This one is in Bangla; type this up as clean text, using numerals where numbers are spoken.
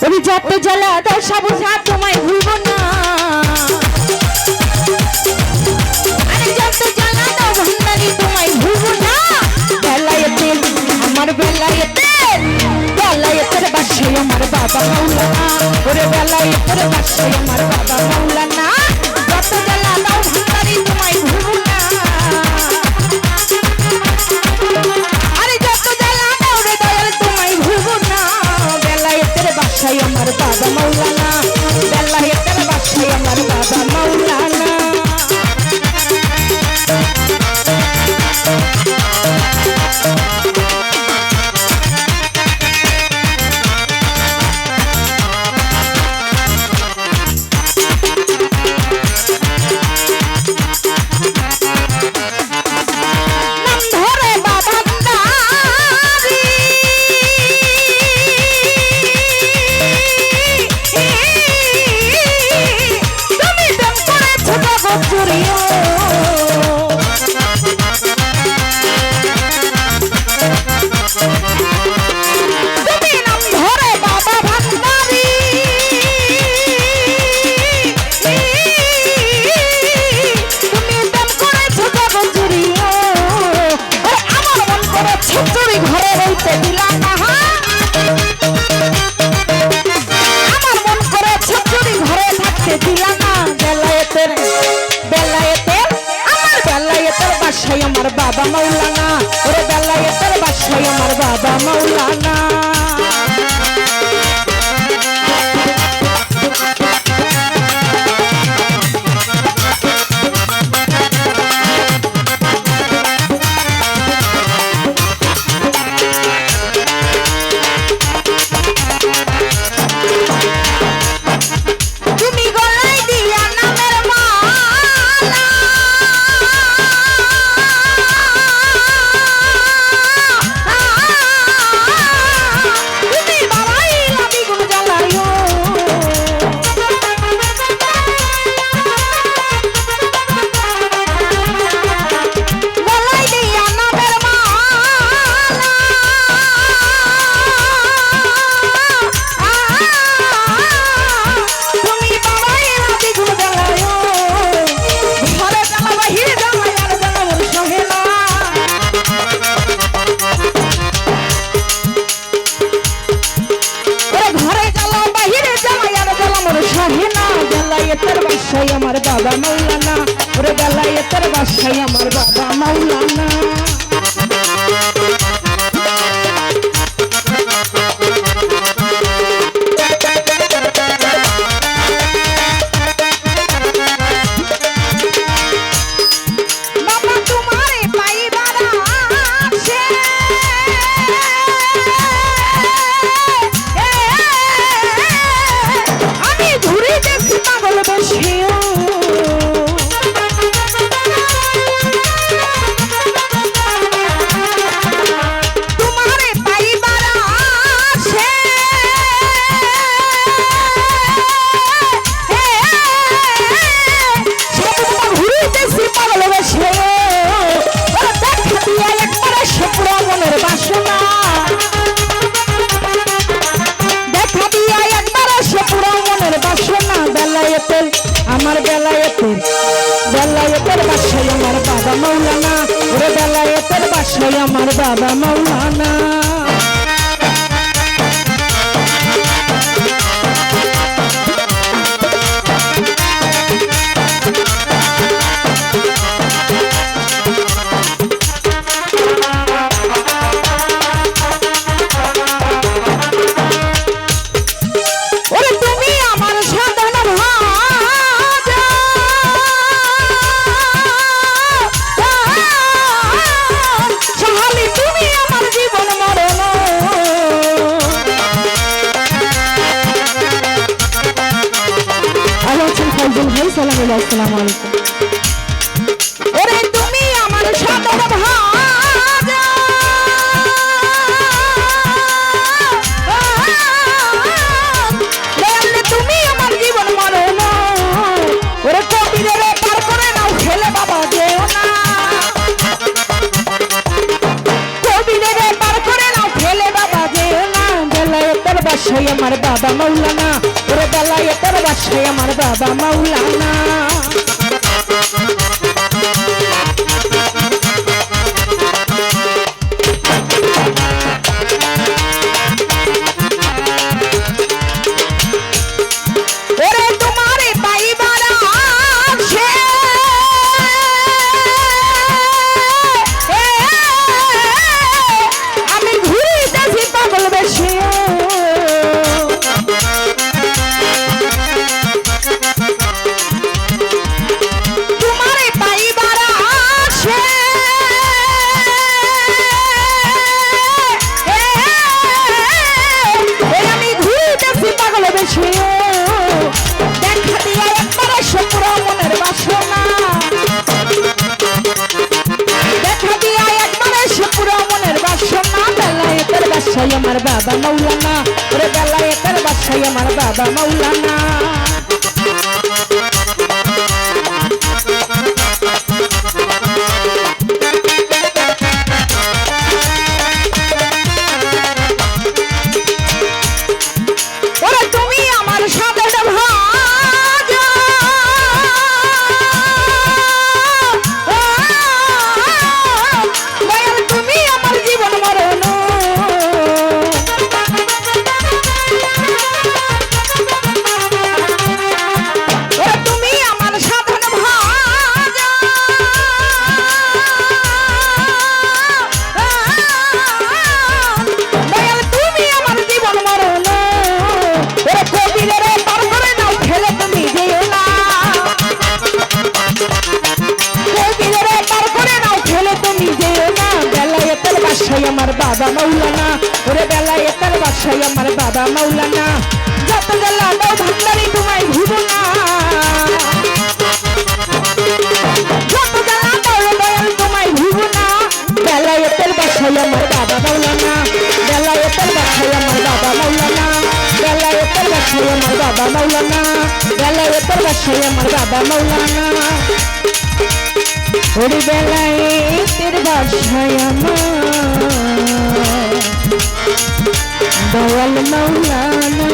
ওই যত জ্বালা দাও সব সাথ তোমায় ভুলবো না। আরে যত জ্বালা দাও ভান্ডারি তোমায় ভুলবো না। বেলায়েতে আমার বেলায়েতে বেলায়েতের বাসায় আমার বাবা মাওলানা। ওরে বেলায়েতের বাসায় আমার বাবা মাওলানা। যত জ্বালা দাও ভান্ডারি তোমায় ভুলবো না। আরে যত জ্বালা দাও রে দয়াল তোমায় ভুলবো না। বেলায়েতের বাসায় আমার বাবা মাওলানা। বেলায়েতের বাসায় আমার বাবা মাওলানা। আমার বাবা মাওলানা। ওরে বেলায়েতের বাসায় আমার বাবা মাওলানা। বেলায়েতের বাসায় আমার বাবা মাওলানা। ওরে বেলায়েতের বাসায় আমার বাবা মাওলানা। আমার বেলায়েতের বাসায় আমার বাবা মাওলানা। ওরে বেলায়েতের বাসায় আমার বাবা মাওলানা। আসসালামু আলাইকুম। ওরে তুমি আমার সাদর ভাজা, তুমি আমার জীবন মরণ। ওরে কবিরে পার করে নাও খেলে বাবা যেও না। কবিরে পার করে নাও খেলে বাবা যেও না। বেলায়েতের বাদশাহ আমার বাবা মাওলানা, ওরে বেলায়েতের বাদশাহ আমার বাবা মাওলানা। আমার বাবা মাওলানা, ওরে বেলায়েতের বাদশাহ আমার বাবা মাওলানা। ওরে তুমি আমার সাথে ভাজা, তুমি আমার জীবন মরণ, আমার বাবা মাওলানা, ওরে বেলায়েতের বাদশাহ আমার বাবা মাওলানা। যত জ্বালা দাও ভান্ডারি তোমায় ভুলো না, যত জ্বালা দাও দয়াল তোমায় ভুলো না। বেলায়েতের বাদশাহ আমার বাবা মাওলানা, বেলায়েতের বাদশাহ আমার বাবা মাওলানা, বেলায়েতের বাদশাহ আমার বাবা মাওলানা, বেলায়েতের বাদশাহ আমার বাবা মাওলানা। ওরে বেলায়েতের বাদশাহ আমার দয়াল মাওলানা।